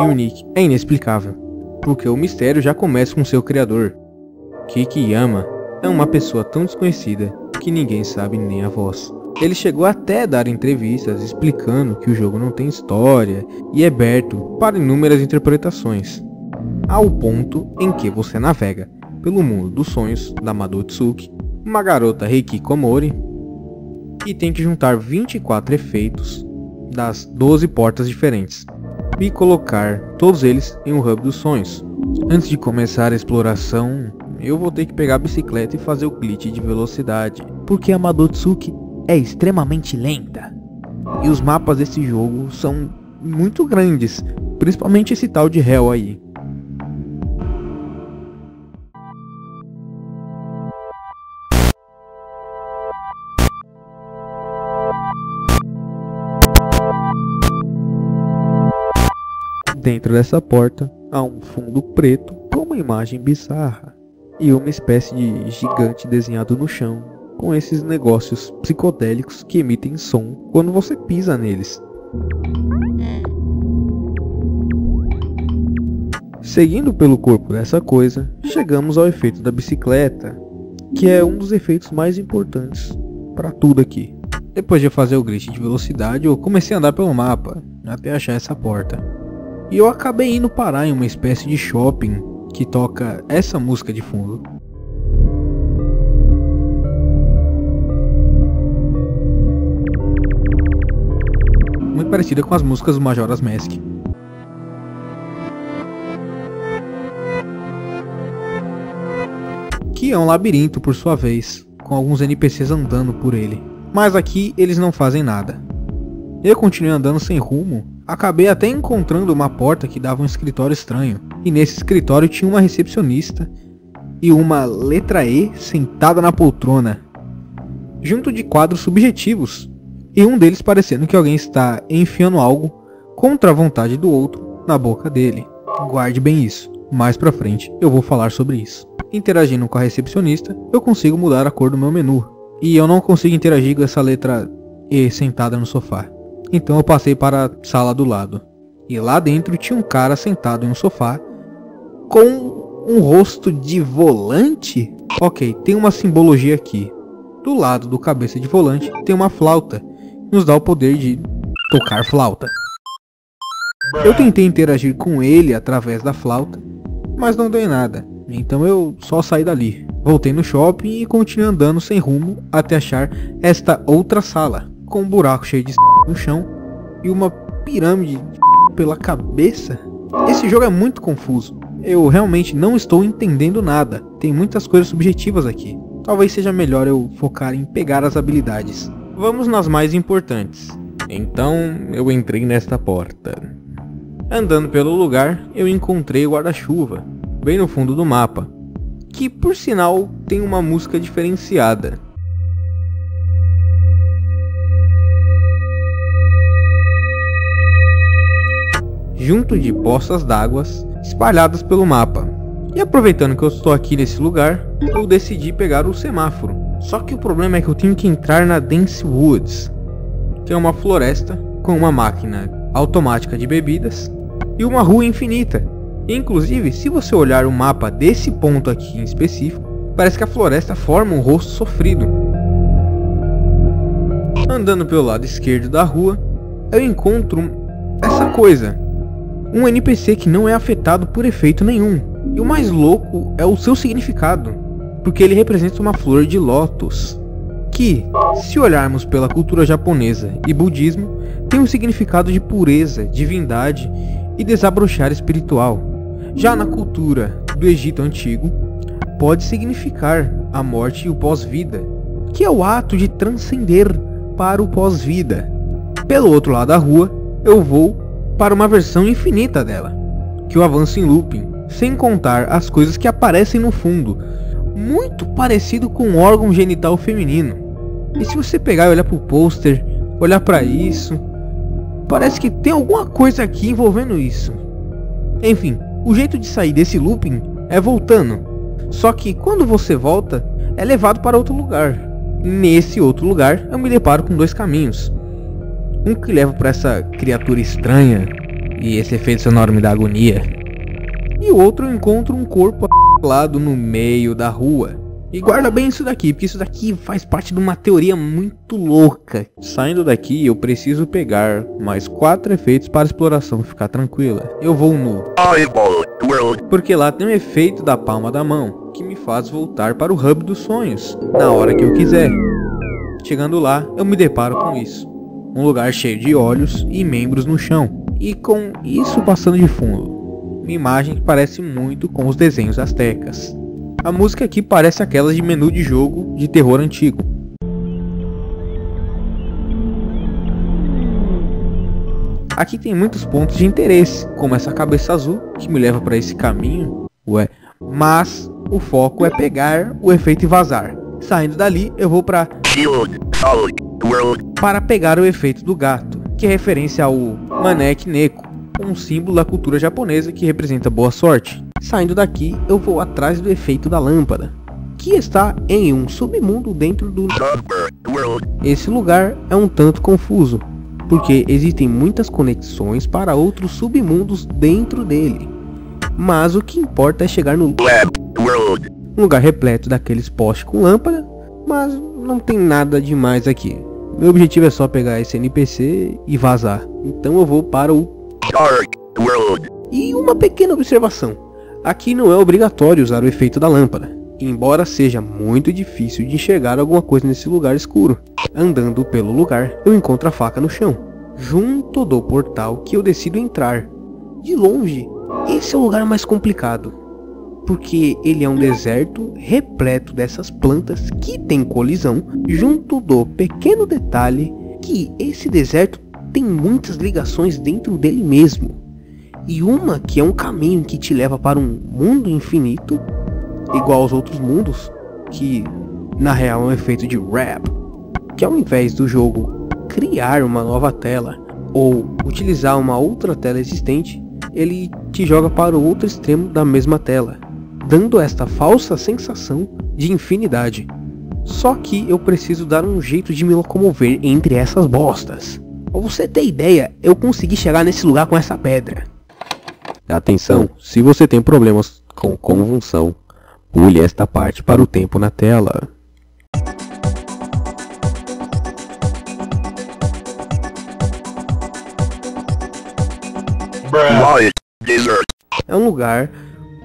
E o nick é inexplicável, porque o mistério já começa com seu criador. Kikiyama é uma pessoa tão desconhecida que ninguém sabe nem a voz. Ele chegou até a dar entrevistas explicando que o jogo não tem história e é aberto para inúmeras interpretações, ao ponto em que você navega pelo mundo dos sonhos da Madotsuki, uma garota Hikikomori, e tem que juntar 24 efeitos das 12 portas diferentes e colocar todos eles em um hub dos sonhos. Antes de começar a exploração, eu vou ter que pegar a bicicleta e fazer o glitch de velocidade, porque a Madotsuki é extremamente lenta. E os mapas desse jogo são muito grandes, principalmente esse tal de Hell aí. Dentro dessa porta há um fundo preto com uma imagem bizarra e uma espécie de gigante desenhado no chão, com esses negócios psicodélicos que emitem som quando você pisa neles. Seguindo pelo corpo dessa coisa, chegamos ao efeito da bicicleta, que é um dos efeitos mais importantes para tudo aqui. Depois de fazer o glitch de velocidade, eu comecei a andar pelo mapa até achar essa porta. E eu acabei indo parar em uma espécie de shopping que toca essa música de fundo. Muito parecida com as músicas do Majora's Mask. Que é um labirinto por sua vez, com alguns NPCs andando por ele. Mas aqui eles não fazem nada. Eu continuei andando sem rumo, acabei até encontrando uma porta que dava um escritório estranho. E nesse escritório tinha uma recepcionista e uma letra E sentada na poltrona, junto de quadros subjetivos, e um deles parecendo que alguém está enfiando algo contra a vontade do outro na boca dele. Guarde bem isso, mais pra frente eu vou falar sobre isso. Interagindo com a recepcionista, eu consigo mudar a cor do meu menu, e eu não consigo interagir com essa letra E sentada no sofá. Então eu passei para a sala do lado. E lá dentro tinha um cara sentado em um sofá com um rosto de volante. Ok, tem uma simbologia aqui. Do lado do cabeça de volante tem uma flauta. Nos dá o poder de tocar flauta. Eu tentei interagir com ele através da flauta, mas não deu em nada. Então eu só saí dali. Voltei no shopping e continuei andando sem rumo até achar esta outra sala, com um buraco cheio de no chão e uma pirâmide pela cabeça. Esse jogo é muito confuso. Eu realmente não estou entendendo nada. Tem muitas coisas subjetivas aqui. Talvez seja melhor eu focar em pegar as habilidades. Vamos nas mais importantes. Então eu entrei nesta porta. Andando pelo lugar, eu encontrei o guarda-chuva, bem no fundo do mapa, que por sinal tem uma música diferenciada. Junto de poças d'água espalhadas pelo mapa. E aproveitando que eu estou aqui nesse lugar, eu decidi pegar o semáforo. Só que o problema é que eu tenho que entrar na Dance Woods, que é uma floresta com uma máquina automática de bebidas e uma rua infinita. E, inclusive, se você olhar o mapa desse ponto aqui em específico, parece que a floresta forma um rosto sofrido. Andando pelo lado esquerdo da rua, eu encontro essa coisa. Um NPC que não é afetado por efeito nenhum. E o mais louco é o seu significado, porque ele representa uma flor de lótus, que, se olharmos pela cultura japonesa e budismo, tem um significado de pureza, divindade e desabrochar espiritual. Já na cultura do Egito Antigo, pode significar a morte e o pós-vida, que é o ato de transcender para o pós-vida. Pelo outro lado da rua, eu vou para uma versão infinita dela, que eu avanço em looping, sem contar as coisas que aparecem no fundo, muito parecido com um órgão genital feminino. E se você pegar e olhar para o pôster, olhar para isso, parece que tem alguma coisa aqui envolvendo isso. Enfim, o jeito de sair desse looping é voltando, só que quando você volta, é levado para outro lugar. Nesse outro lugar, eu me deparo com dois caminhos. Um que leva para essa criatura estranha E esse efeito sonoro me dá agonia. E o outro eu encontro um corpo lado no meio da rua. E guarda bem isso daqui, porque isso daqui faz parte de uma teoria muito louca. Saindo daqui, eu preciso pegar mais 4 efeitos para a exploração ficar tranquila. Eu vou no porque lá tem um efeito da palma da mão, que me faz voltar para o hub dos sonhos, na hora que eu quiser. Chegando lá, eu me deparo com isso. Um lugar cheio de olhos e membros no chão. E com isso passando de fundo. Uma imagem que parece muito com os desenhos astecas. A música aqui parece aquelas de menu de jogo de terror antigo. Aqui tem muitos pontos de interesse, como essa cabeça azul que me leva para esse caminho. Mas o foco é pegar o efeito e vazar. Saindo dali, eu vou para pegar o efeito do gato, que é referência ao Manek Neko, um símbolo da cultura japonesa que representa boa sorte. Saindo daqui, eu vou atrás do efeito da lâmpada, que está em um submundo dentro do... Esse lugar é um tanto confuso, porque existem muitas conexões para outros submundos dentro dele. Mas o que importa é chegar no um lugar repleto daqueles postes com lâmpada, mas não tem nada demais aqui. Meu objetivo é só pegar esse NPC e vazar. Então eu vou para o E uma pequena observação. Aqui não é obrigatório usar o efeito da lâmpada, embora seja muito difícil de enxergar alguma coisa nesse lugar escuro. Andando pelo lugar, eu encontro a faca no chão, junto do portal que eu decido entrar. De longe, esse é o lugar mais complicado, porque ele é um deserto repleto dessas plantas que tem colisão, junto do pequeno detalhe que esse deserto tem muitas ligações dentro dele mesmo. E uma que é um caminho que te leva para um mundo infinito, igual aos outros mundos, que na real é um efeito de wrap, que ao invés do jogo criar uma nova tela ou utilizar uma outra tela existente, ele te joga para o outro extremo da mesma tela, dando esta falsa sensação de infinidade. Só que eu preciso dar um jeito de me locomover entre essas bostas. Pra você ter ideia, eu consegui chegar nesse lugar com essa pedra. Atenção, se você tem problemas com convulsão, pule esta parte para o tempo na tela. É um lugar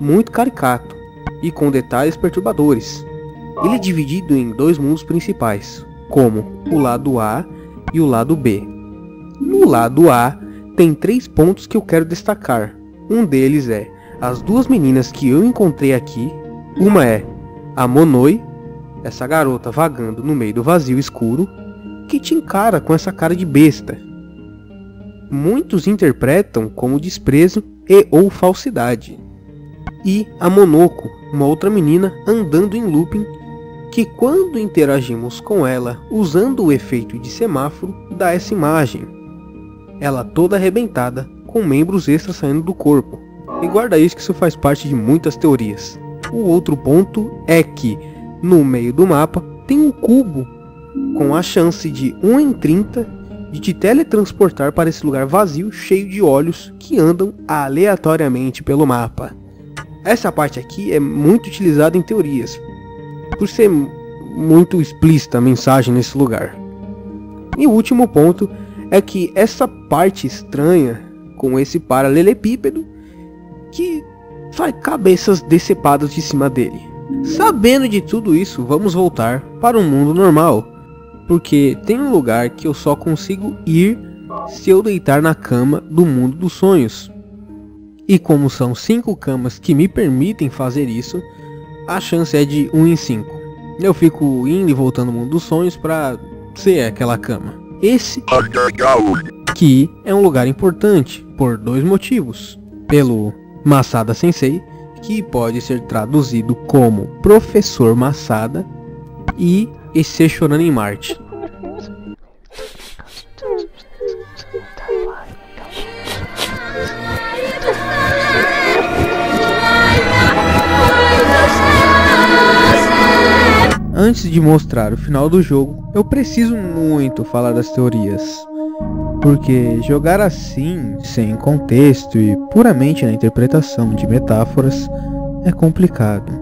muito caricato e com detalhes perturbadores. Ele é dividido em 2 mundos principais, como o lado A e o lado B. No lado A tem 3 pontos que eu quero destacar. Um deles é as 2 meninas que eu encontrei aqui. Uma é a Monoi, essa garota vagando no meio do vazio escuro, que te encara com essa cara de besta. Muitos interpretam como desprezo e ou falsidade. E a Monoko, uma outra menina andando em looping, que quando interagimos com ela usando o efeito de semáforo, dá essa imagem. Ela toda arrebentada, com membros extras saindo do corpo. E guarda isso que isso faz parte de muitas teorias. O outro ponto é que, no meio do mapa, tem um cubo com a chance de 1 em 30 de te teletransportar para esse lugar vazio cheio de olhos que andam aleatoriamente pelo mapa. Essa parte aqui é muito utilizada em teorias, por ser muito explícita a mensagem nesse lugar. E o último ponto é que essa parte estranha com esse paralelepípedo que faz cabeças decepadas de cima dele. Sabendo de tudo isso, vamos voltar para um mundo normal, porque tem um lugar que eu só consigo ir se eu deitar na cama do mundo dos sonhos. E como são 5 camas que me permitem fazer isso, a chance é de 1 em 5. Eu fico indo e voltando no mundo dos sonhos para ser aquela cama. Esse aqui é um lugar importante por 2 motivos. Pelo Masada Sensei, que pode ser traduzido como Professor Masada, e esse chorando em Marte. Antes de mostrar o final do jogo, eu preciso muito falar das teorias, porque jogar assim, sem contexto e puramente na interpretação de metáforas, é complicado.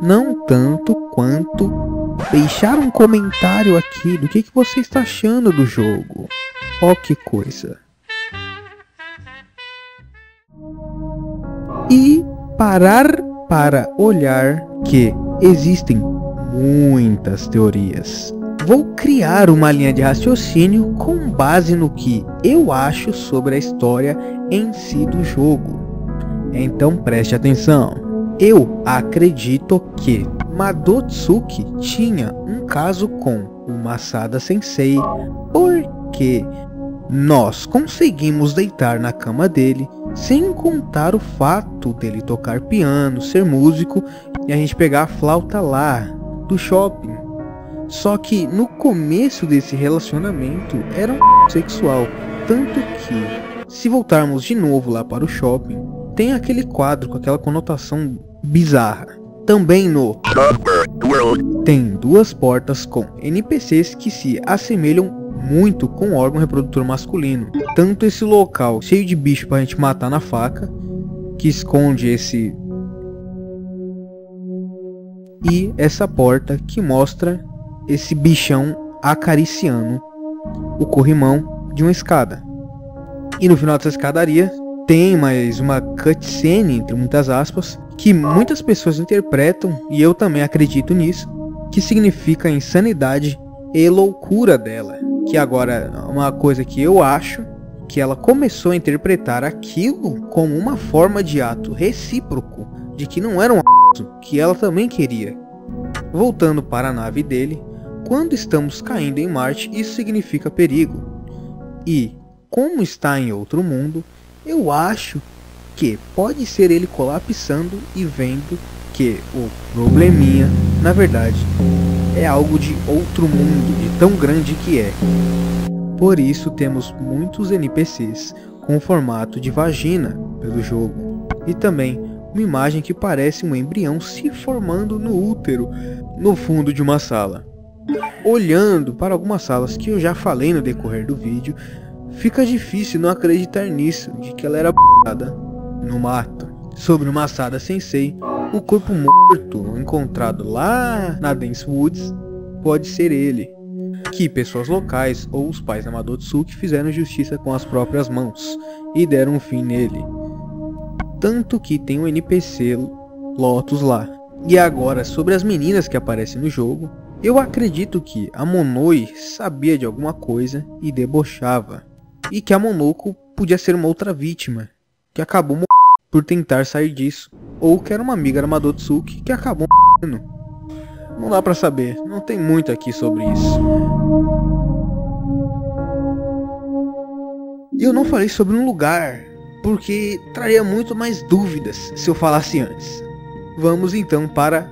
Não tanto quanto deixar um comentário aqui do que você está achando do jogo. Ó que coisa. E parar para olhar que existem muitas teorias. Vou criar uma linha de raciocínio com base no que eu acho sobre a história em si do jogo. Então preste atenção. Eu acredito que Madotsuki tinha um caso com o Masada Sensei porque nós conseguimos deitar na cama dele sem contar o fato dele tocar piano, ser músico e a gente pegar a flauta lá do shopping. Só que no começo desse relacionamento era um sexual, tanto que se voltarmos de novo lá para o shopping, tem aquele quadro com aquela conotação bizarra. Também no tem duas portas com NPCs que se assemelham muito com o órgão reprodutor masculino. Tanto esse local cheio de bicho pra gente matar na faca, que esconde esse, e essa porta que mostra esse bichão acariciando o corrimão de uma escada. E no final dessa escadaria tem mais uma cutscene, entre muitas aspas, que muitas pessoas interpretam, e eu também acredito nisso, que significa a insanidade e loucura dela. Que agora é uma coisa que eu acho que ela começou a interpretar aquilo como uma forma de ato recíproco, de que não era um que ela também queria. Voltando para a nave dele, quando estamos caindo em Marte, isso significa perigo. E, como está em outro mundo, eu acho que pode ser ele colapsando e vendo que o probleminha, na verdade, é algo de outro mundo, de tão grande que é. Por isso temos muitos NPCs com formato de vagina pelo jogo. E também uma imagem que parece um embrião se formando no útero, no fundo de uma sala. Olhando para algumas salas que eu já falei no decorrer do vídeo, fica difícil não acreditar nisso, de que ela era p***ada no mato. Sobre o Masada Sensei, o corpo morto encontrado lá na Dance Woods pode ser ele, que pessoas locais ou os pais da Madotsuki fizeram justiça com as próprias mãos e deram um fim nele. Tanto que tem um NPC Lotus lá. E agora, sobre as meninas que aparecem no jogo, eu acredito que a Monoi sabia de alguma coisa e debochava, e que a Monoko podia ser uma outra vítima, que acabou morrendo por tentar sair disso, ou que era uma amiga da Madotsuki que acabou morrendo. Não dá pra saber, não tem muito aqui sobre isso. E eu não falei sobre um lugar, porque traria muito mais dúvidas se eu falasse antes. Vamos então para...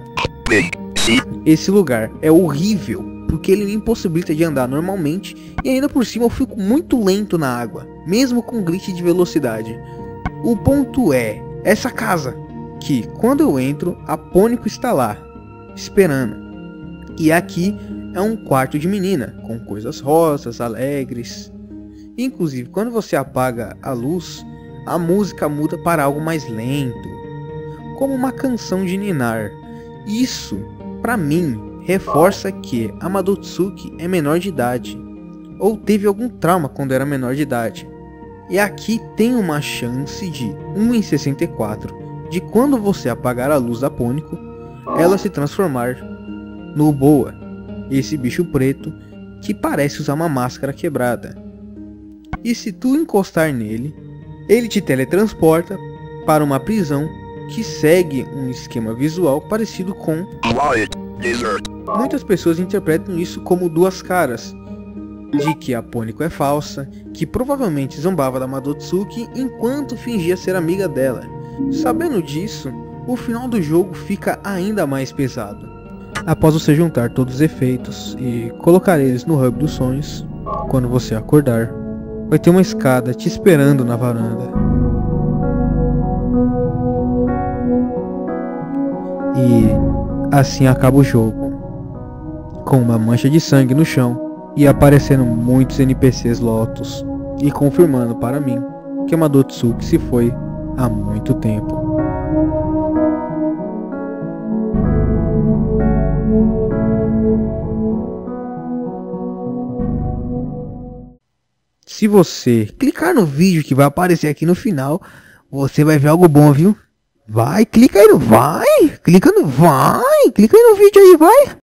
Esse lugar é horrível, porque ele me impossibilita de andar normalmente e ainda por cima eu fico muito lento na água, mesmo com glitch de velocidade. O ponto é, essa casa, que quando eu entro, a Pônico está lá, esperando. E aqui é um quarto de menina, com coisas rosas, alegres. Inclusive, quando você apaga a luz, a música muda para algo mais lento, como uma canção de ninar. Isso, pra mim, reforça que a Madotsuki é menor de idade, ou teve algum trauma quando era menor de idade. E aqui tem uma chance de 1 em 64, de quando você apagar a luz da Pônico, ela se transformar no Boa, esse bicho preto que parece usar uma máscara quebrada. E se tu encostar nele, ele te teletransporta para uma prisão que segue um esquema visual parecido com... Muitas pessoas interpretam isso como duas caras, de que a Pônico é falsa, que provavelmente zombava da Madotsuki enquanto fingia ser amiga dela. Sabendo disso, o final do jogo fica ainda mais pesado. Após você juntar todos os efeitos e colocar eles no hub dos sonhos, quando você acordar, vai ter uma escada te esperando na varanda. E assim acaba o jogo, com uma mancha de sangue no chão e aparecendo muitos NPCs Lotus e confirmando para mim que a Madotsuki se foi há muito tempo. Se você clicar no vídeo que vai aparecer aqui no final, você vai ver algo bom, viu? Vai, clica aí no vai, clica aí no vídeo aí, vai.